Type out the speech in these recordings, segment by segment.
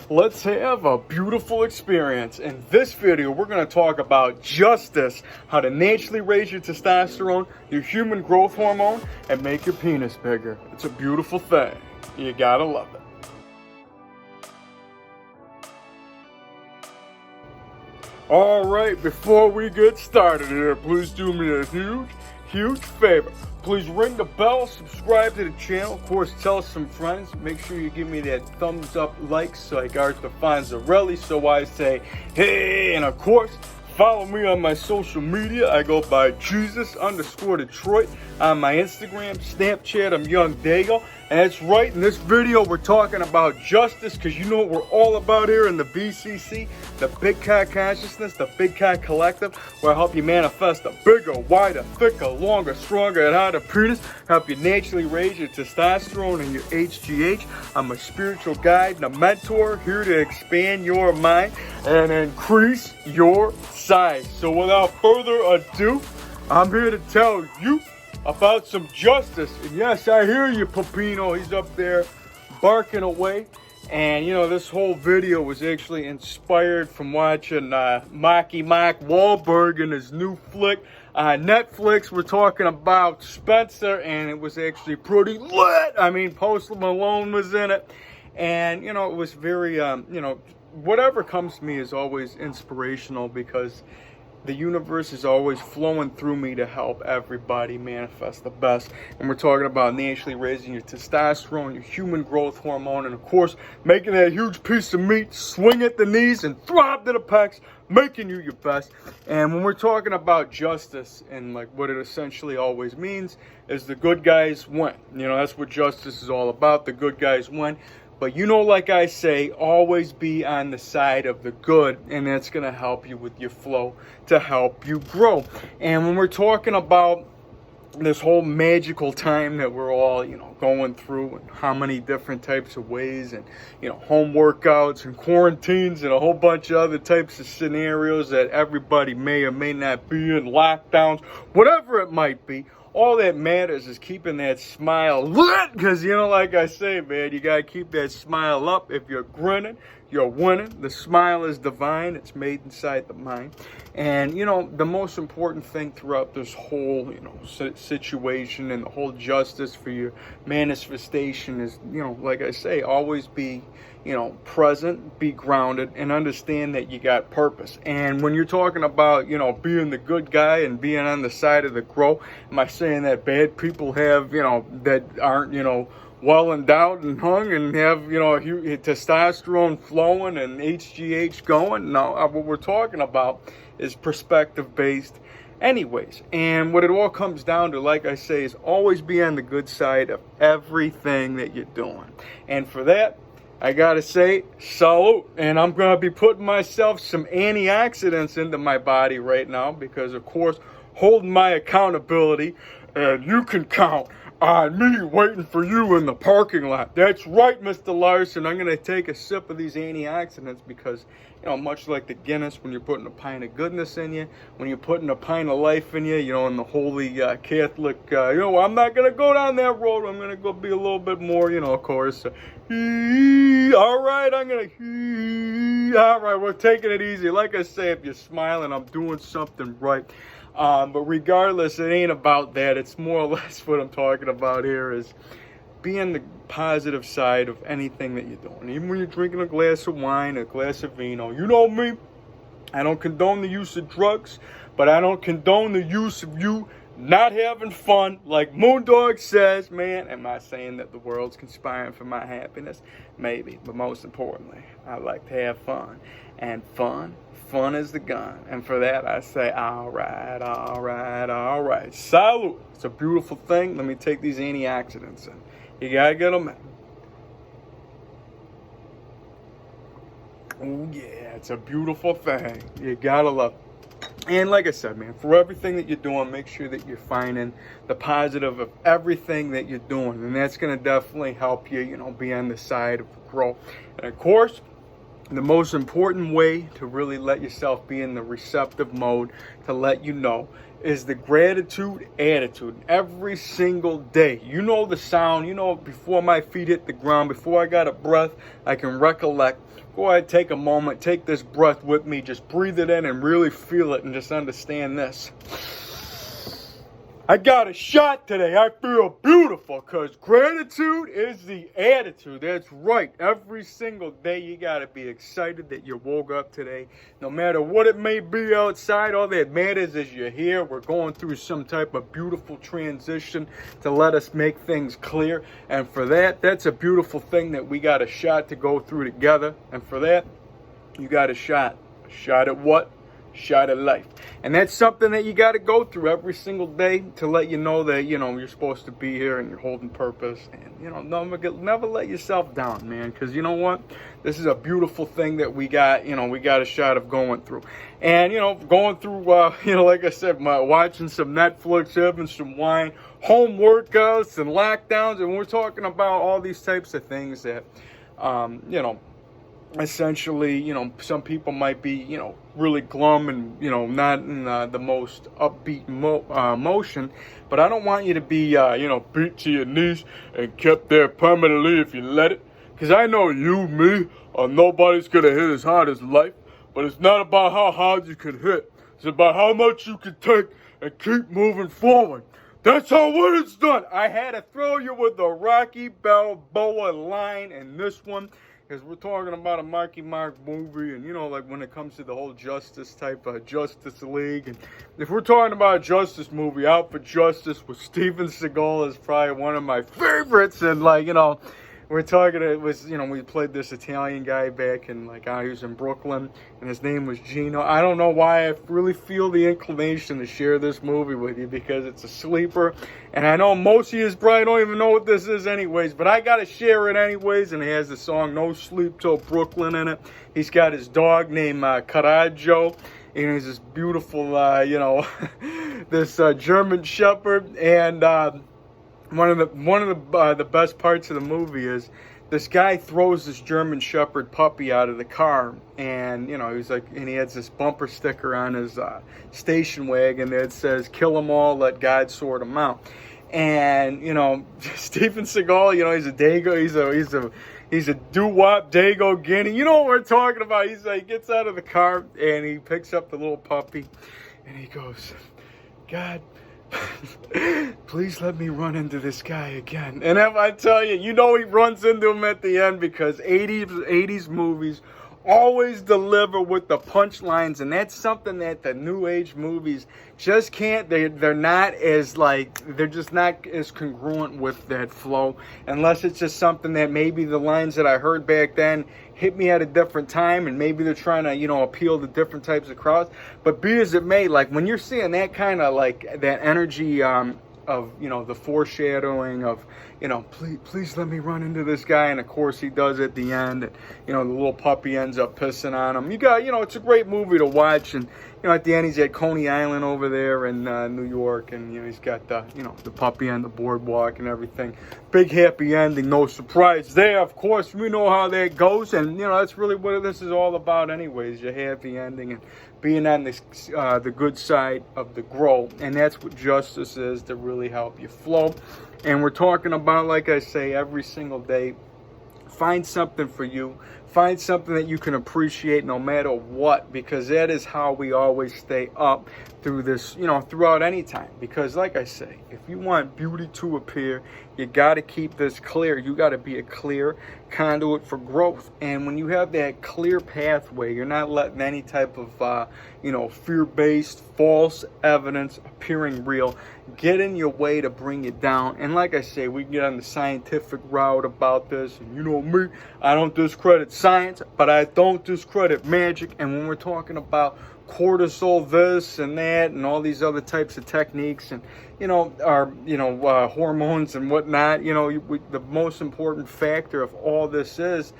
let's have a beautiful experience. In this video, we're going to talk about justice, how to naturally raise your testosterone, your human growth hormone, and make your penis bigger. It's a beautiful thing. You gotta love it. Alright, before we get started here, please do me a huge favor. Please ring the bell, subscribe to the channel, of course tell some friends, make sure you give me that thumbs up like so I got the Fonzarelli so I say hey, and of course follow me on my social media. I go by Jesus_Detroit on my Instagram, Snapchat, I'm YOUNGDAYGO. And that's right, in this video we're talking about justice, because you know what we're all about here in the BCC, the Big Cock Consciousness, the Big Cock Collective, where I help you manifest a bigger, wider, thicker, longer, stronger, and harder penis, help you naturally raise your testosterone and your HGH. I'm a spiritual guide and a mentor here to expand your mind and increase your size. So without further ado, I'm here to tell you about some justice. And yes, I hear you, Pepino. He's up there barking away. And you know, this whole video was actually inspired from watching Mark Wahlberg in his new flick on Netflix. We're talking about Spencer, and it was actually pretty lit. I mean, Post Malone was in it. And you know, it was very, you know, whatever comes to me is always inspirational, because the universe is always flowing through me to help everybody manifest the best. And we're talking about naturally raising your testosterone, your human growth hormone, and of course, making that huge piece of meat swing at the knees and throb to the pecs, making you your best. And when we're talking about justice, and like what it essentially always means is the good guys win. You know, that's what justice is all about. The good guys win. But you know, like I say, always be on the side of the good, and that's going to help you with your flow to help you grow. And when we're talking about this whole magical time that we're all, you know, going through, and how many different types of ways, and, you know, home workouts and quarantines and a whole bunch of other types of scenarios that everybody may or may not be in, lockdowns, whatever it might be. All that matters is keeping that smile lit, because, you know, like I say, man, you got to keep that smile up. If you're grinning, you're winning. The smile is divine. It's made inside the mind. And, you know, the most important thing throughout this whole, you know, situation and the whole justice for your manifestation is, you know, like I say, always be, you know, present, be grounded, and understand that you got purpose. And when you're talking about, you know, being the good guy and being on the side of the grow, am I saying that bad people have, you know, that aren't, you know, well endowed and hung and have, you know, testosterone flowing and HGH going? No, what we're talking about is perspective based anyways. And what it all comes down to, like I say, is always be on the good side of everything that you're doing. And for that, I gotta say, salute. And I'm gonna be putting myself some antioxidants into my body right now, because of course, holding my accountability, and you can count on me waiting for you in the parking lot. That's right, Mr. Larson. I'm gonna take a sip of these antioxidants because, you know, much like the Guinness, when you're putting a pint of goodness in you, when you're putting a pint of life in you, you know, in the holy Catholic, you know, I'm not going to go down that road. I'm going to go be a little bit more, you know, of course. All right, all right, we're taking it easy. Like I say, if you're smiling, I'm doing something right. But regardless, it ain't about that. It's more or less what I'm talking about here is being the positive side of anything that you're doing. Even when you're drinking a glass of wine, a glass of vino. You know me, I don't condone the use of drugs, but I don't condone the use of you not having fun. Like Moondog says, man, am I saying that the world's conspiring for my happiness? Maybe, but most importantly, I like to have fun. And fun is the gun. And for that, I say, all right, all right, all right. Salute. It's a beautiful thing. Let me take these antioxidants in. You gotta get them in. Oh yeah, it's a beautiful thing. You gotta love it. And like I said, man, for everything that you're doing, make sure that you're finding the positive of everything that you're doing. And that's going to definitely help you, you know, be on the side of growth. And of course, the most important way to really let yourself be in the receptive mode to let you know is the gratitude attitude. Every single day, you know the sound, you know, before my feet hit the ground, before I got a breath, I can recollect. Go ahead, take a moment, take this breath with me, just breathe it in and really feel it, and just understand this. I got a shot today. I feel beautiful, because gratitude is the attitude. That's right. Every single day you got to be excited that you woke up today. No matter what it may be outside, all that matters is you're here. We're going through some type of beautiful transition to let us make things clear. And for that, that's a beautiful thing that we got a shot to go through together. And for that, you got a shot. A shot at what? Shot at life. And that's something that you got to go through every single day to let you know that, you know, you're supposed to be here and you're holding purpose. And, you know, never let yourself down, man, because you know what? This is a beautiful thing that we got, you know, we got a shot of going through. And, you know, going through, you know, like I said, watching some Netflix, having some wine, home workouts and lockdowns. And we're talking about all these types of things that, you know, essentially, you know, some people might be, you know, really glum and, you know, not in the most upbeat motion, but I don't want you to be, you know, beat to your knees and kept there permanently if you let it, because I know you, me, or nobody's going to hit as hard as life, but it's not about how hard you can hit, it's about how much you can take and keep moving forward. That's how it's done. I had to throw you with a Rocky Balboa line in this one, because we're talking about a Marky Mark movie, and, you know, like when it comes to the whole justice type of Justice League. And if we're talking about a justice movie, Out for Justice with Steven Seagal is probably one of my favorites. And, like, you know, we're talking, it was, you know, we played this Italian guy back in, like, he was in Brooklyn, and his name was Gino. I don't know why I really feel the inclination to share this movie with you, because it's a sleeper, and I know most of you probably don't even know what this is anyways, but I gotta share it anyways. And it has the song No Sleep Till Brooklyn in it. He's got his dog named Coraggio, and he's this beautiful, you know, this German Shepherd. And one of the best parts of the movie is this guy throws this German Shepherd puppy out of the car, and, you know, he's like, and he has this bumper sticker on his station wagon that says, "Kill them all, let God sort them out." And, you know, Steven Seagal, you know, he's a Dago, he's a doo-wop Dago Guinea. You know what we're talking about? He's like, gets out of the car and he picks up the little puppy and he goes, "God, please let me run into this guy again." And if I tell you, you know he runs into him at the end, because 80s movies always deliver with the punchlines, and that's something that the new age movies just can't. They're not as, like, they're just not as congruent with that flow, unless it's just something that maybe the lines that I heard back then hit me at a different time, and maybe they're trying to, you know, appeal to different types of crowds. But be as it may, like, when you're seeing that kind of, like, that energy of, you know, the foreshadowing of, you know, please let me run into this guy, and of course he does at the end, and, you know, the little puppy ends up pissing on him. You got, you know, it's a great movie to watch. And, you know, at the end he's at Coney Island over there in New York, and, you know, he's got the, you know, the puppy on the boardwalk and everything. Big happy ending, no surprise there. Of course, we know how that goes, and, you know, that's really what this is all about anyways, your happy ending and being on this, the good side of the grow. And that's what justice is, to really help you flow. And we're talking about, like I say, every single day, find something for you. Find something that you can appreciate no matter what, because that is how we always stay up through this, you know, throughout any time. Because, like I say, if you want beauty to appear, you got to keep this clear. You got to be a clear conduit for growth. And when you have that clear pathway, you're not letting any type of, you know, fear-based, false evidence appearing real get in your way to bring you down. And like I say, we can get on the scientific route about this. And you know me, I don't discredit science, but I don't discredit magic. And when we're talking about cortisol this and that and all these other types of techniques and, you know, our, you know, hormones and whatnot, you know, the most important factor of all this is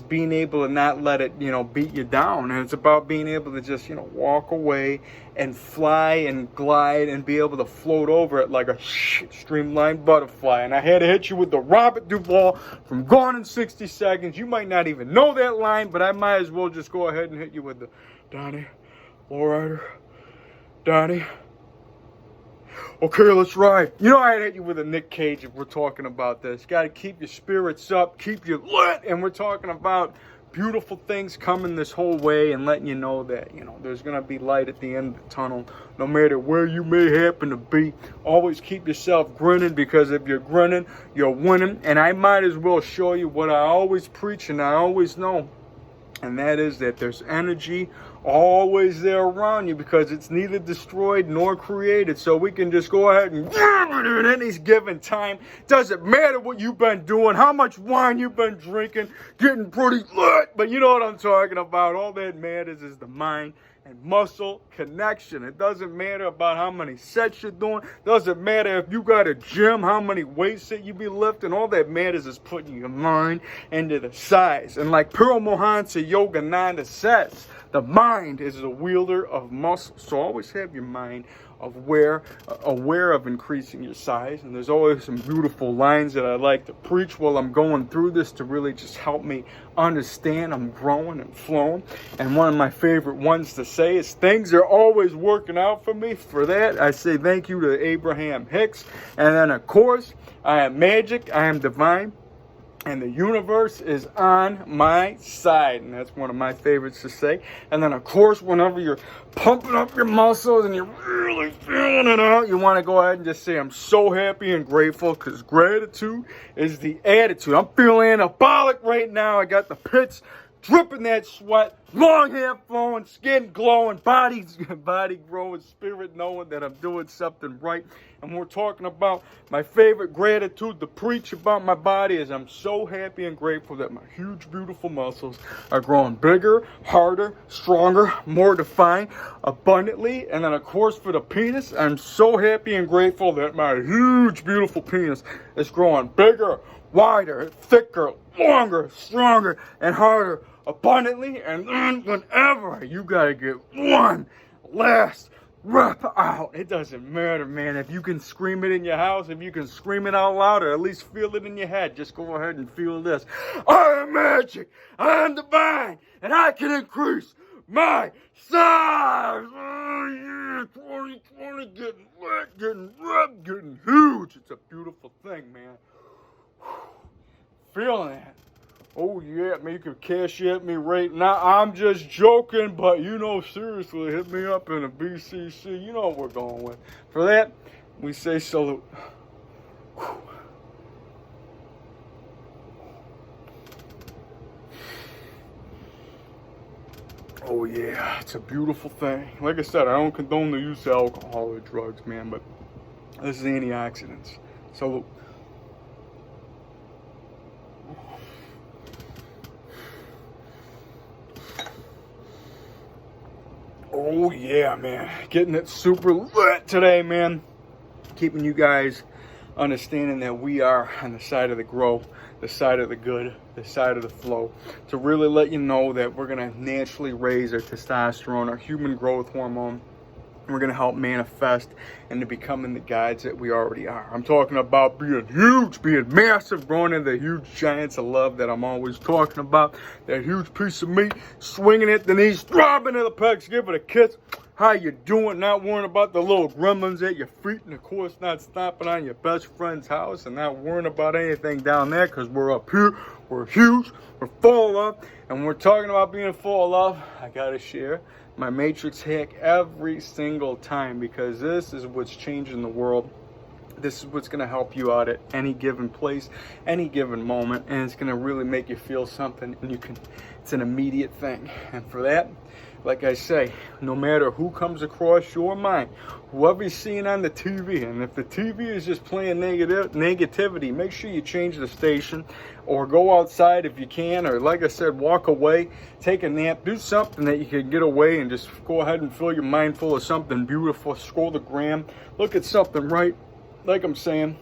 being able to not let it, you know, beat you down. And it's about being able to just, you know, walk away and fly and glide and be able to float over it like a streamlined butterfly. And I had to hit you with the Robert Duvall from Gone in 60 Seconds. You might not even know that line, but I might as well just go ahead and hit you with the Donnie, lowrider, Donnie, Okay, let's ride. You know I hit you with a Nick Cage if we're talking about this. Got to keep your spirits up, keep you lit, and we're talking about beautiful things coming this whole way and letting you know that, there's going to be light at the end of the tunnel. No matter where you may happen to be, always keep yourself grinning, because if you're grinning, you're winning. And I might as well show you what I always preach and I always know. And that is that there's energy always there around you, because it's neither destroyed nor created. So we can just go ahead and at any given time. Doesn't matter what you've been doing, how much wine you've been drinking, getting pretty lit. But you know what I'm talking about. All that matters is the mind and muscle connection. It doesn't matter about how many sets you're doing. Doesn't matter if you got a gym, how many weights that you be lifting. All that matters is putting your mind into the size. And like Pearl Mohansa Yogananda says, the mind is the wielder of muscle. So always have your mind aware of increasing your size. And there's always some beautiful lines that I like to preach while I'm going through this to really just help me understand I'm growing and flowing. And one of my favorite ones to say is, things are always working out for me. For that, I say thank you to Abraham Hicks. And then, of course, I am magic, I am divine, and the universe is on my side. And that's one of my favorites to say. And then, of course, whenever you're pumping up your muscles and you're really feeling it out, you want to go ahead and just say, I'm so happy and grateful, because gratitude is the attitude. I'm feeling anabolic right now. I got the pits dripping that sweat, long hair flowing, skin glowing, body growing, spirit knowing that I'm doing something right. And we're talking about my favorite gratitude to preach about my body is, I'm so happy and grateful that my huge, beautiful muscles are growing bigger, harder, stronger, more defined, abundantly. And then, of course, for the penis, I'm so happy and grateful that my huge, beautiful penis is growing bigger, wider, thicker, longer, stronger, and harder, abundantly. And then whenever you gotta get one last rep out, it doesn't matter, man. If you can scream it in your house, if you can scream it out loud, or at least feel it in your head, just go ahead and feel this. I am magic, I am divine, and I can increase my size. Oh yeah, 2020, getting lit, getting ripped, getting huge. It's a beautiful thing, man. Feeling it. Oh yeah, man, you can cash at me right now. I'm just joking, but seriously, hit me up in a BCC. You know what we're going with. For that, we say salute. Oh yeah, it's a beautiful thing. Like I said, I don't condone the use of alcohol or drugs, man, but this is antioxidants. Salute. Oh yeah, man, getting it super lit today, man. Keeping you guys understanding that we are on the side of the grow, the side of the good, the side of the flow, to really let you know that we're going to naturally raise our testosterone, our human growth hormone. We're going to help manifest into becoming the guides that we already are. I'm talking about being huge, being massive, growing into the huge giants of love that I'm always talking about. That huge piece of meat, swinging at the knees, throbbing at the pecs, give it a kiss. How you doing? Not worrying about the little gremlins at your feet, and of course not stomping on your best friend's house, and not worrying about anything down there, because we're up here, we're huge, we're full of love, and we're talking about being full of love. I gotta share my matrix hack every single time, because this is what's changing the world. This is what's going to help you out at any given place, any given moment, and it's going to really make you feel something, and it's an immediate thing. And for that, like I say, no matter who comes across your mind, whoever you're seeing on the TV, and if the TV is just playing negativity, make sure you change the station, or go outside if you can, or like I said, walk away, take a nap, do something that you can get away and just go ahead and fill your mind full of something beautiful. Scroll the gram, look at something right, like I'm saying,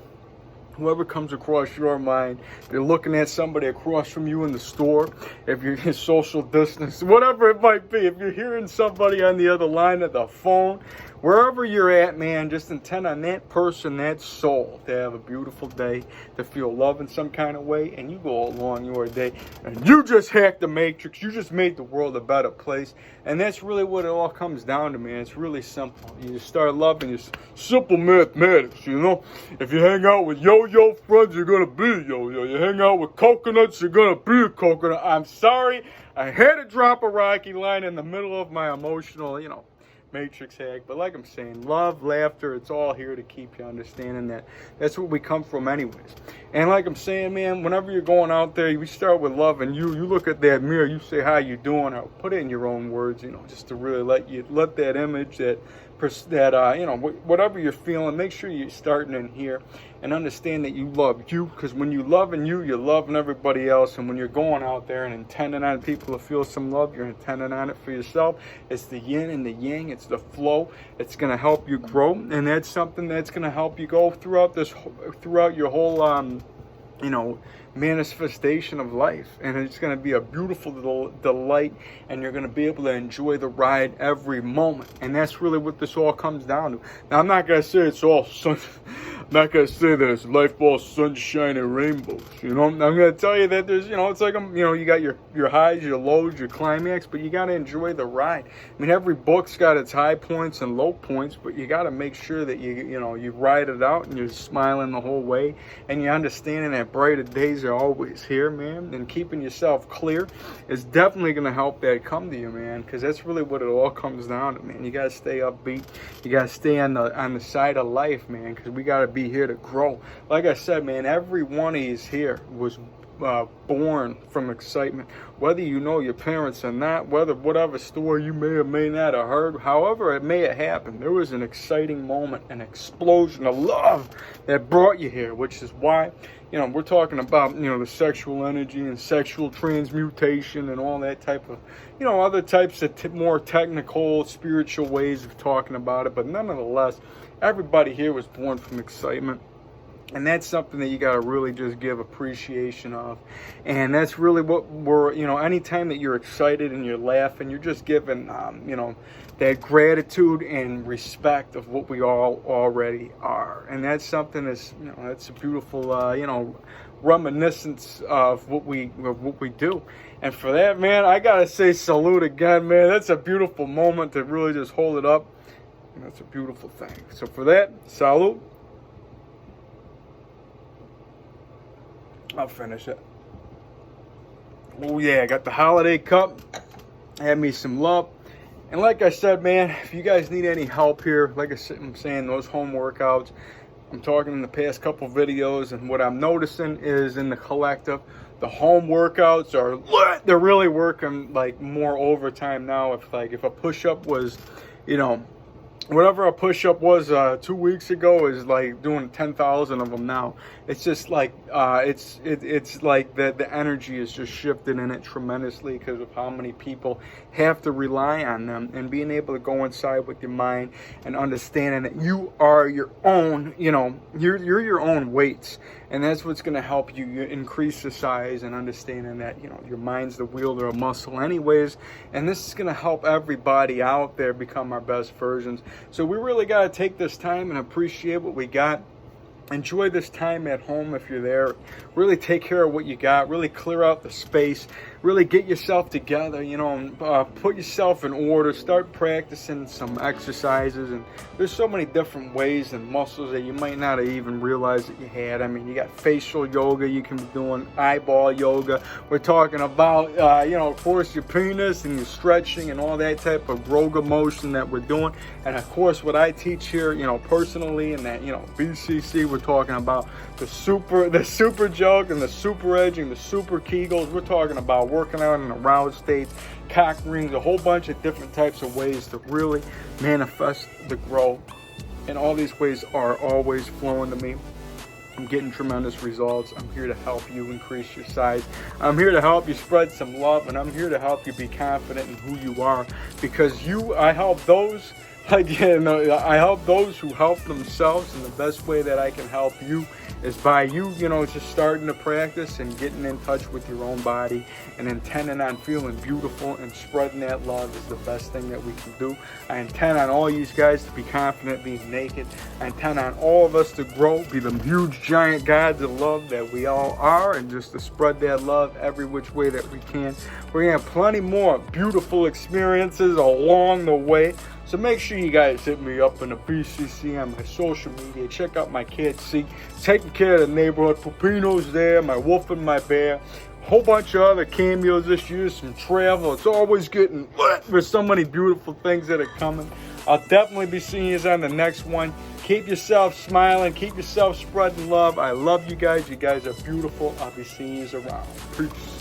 whoever comes across your mind, if you're looking at somebody across from you in the store, if you're in social distance, whatever it might be, if you're hearing somebody on the other line of the phone, wherever you're at, man, just intend on that person, that soul, to have a beautiful day, to feel love in some kind of way, and you go along your day, and you just hacked the matrix, you just made the world a better place, and that's really what it all comes down to, man. It's really simple. You just start loving your simple mathematics, you know? If you hang out with yo-yo friends, you're gonna be a yo-yo. You hang out with coconuts, you're gonna be a coconut. I'm sorry, I had to drop a Rocky line in the middle of my emotional, matrix hack, but like I'm saying, love, laughter, it's all here to keep you understanding that that's what we come from anyways. And like I'm saying, man, whenever you're going out there, you start with love, and you look at that mirror, you say how you doing, or put it in your own words, just to really let that image, whatever you're feeling, make sure you're starting in here and understand that you love you, because when you loving you, you're loving everybody else. And when you're going out there and intending on people to feel some love, you're intending on it for yourself. It's the yin and the yang, it's the flow. It's going to help you grow, and that's something that's going to help you go throughout your whole manifestation of life. And it's going to be a beautiful delight, and you're going to be able to enjoy the ride every moment. And that's really what this all comes down to. Now, I'm not going to say it's all I'm not going to say that it's life all sunshine and rainbows, I'm going to tell you that there's, it's like, you got your highs, your lows, your climax, but you got to enjoy the ride. I mean, every book's got its high points and low points, but you got to make sure that you ride it out, and you're smiling the whole way, and you're understanding that brighter days are always here, man. And keeping yourself clear is definitely going to help that come to you, man, because that's really what it all comes down to, man. You got to stay upbeat. You got to stay on the side of life, man, because we got to be here to grow. Like I said, man, every one of these here was born from excitement. Whether you know your parents or not, whatever story you may or may not have heard, however it may have happened, there was an exciting moment, an explosion of love that brought you here, which is why, we're talking about, the sexual energy and sexual transmutation and all that type of, other types of more technical, spiritual ways of talking about it. But nonetheless, everybody here was born from excitement. And that's something that you got to really just give appreciation of. And that's really what we're, anytime that you're excited and you're laughing, you're just giving, that gratitude and respect of what we all already are. And that's something that's, that's a beautiful, reminiscence of what we do. And for that, man, I got to say salute again, man. That's a beautiful moment to really just hold it up. And that's a beautiful thing. So for that, salute. I'll finish it. Oh yeah, I got the holiday cup. Had me some love. And like I said, man, if you guys need any help here, like I'm saying, those home workouts, I'm talking in the past couple videos, and what I'm noticing is in the collective, the home workouts they're really working like more overtime now. If a push-up was, whatever a push-up was 2 weeks ago is like doing 10,000 of them now. It's just like it's like the energy is just shifted in it tremendously because of how many people have to rely on them, and being able to go inside with your mind and understanding that you are your own, you're your own weights, and that's what's going to help you increase the size, and understanding that your mind's the wielder of muscle anyways, and this is going to help everybody out there become our best versions. So we really got to take this time and appreciate what we got. Enjoy this time at home if you're there. Really take care of what you got. Really clear out the space. Really get yourself together, and put yourself in order. Start practicing some exercises. And there's so many different ways and muscles that you might not have even realized that you had. I mean, you got facial yoga. You can be doing eyeball yoga. We're talking about, of course, your penis and your stretching and all that type of yoga motion that we're doing. And, of course, what I teach here, personally, and that, BCC, we're talking about the super jug and the super edging, the super Kegels. We're talking about working out in the round states, cock rings, a whole bunch of different types of ways to really manifest the growth. And all these ways are always flowing to me. I'm getting tremendous results. I'm here to help you increase your size. I'm here to help you spread some love, and I'm here to help you be confident in who you are, because I help those I help those who help themselves, and the best way that I can help you is by you, just starting to practice and getting in touch with your own body and intending on feeling beautiful and spreading that love is the best thing that we can do. I intend on all you guys to be confident being naked. I intend on all of us to grow, be the huge giant gods of love that we all are, and just to spread that love every which way that we can. We're gonna have plenty more beautiful experiences along the way. So make sure you guys hit me up in the BCC on my social media. Check out my Cat C, taking care of the neighborhood. Pupino's there, my wolf and my bear. Whole bunch of other cameos this year, some travel. It's always getting lit. There's so many beautiful things that are coming. I'll definitely be seeing you on the next one. Keep yourself smiling. Keep yourself spreading love. I love you guys. You guys are beautiful. I'll be seeing you around. Peace.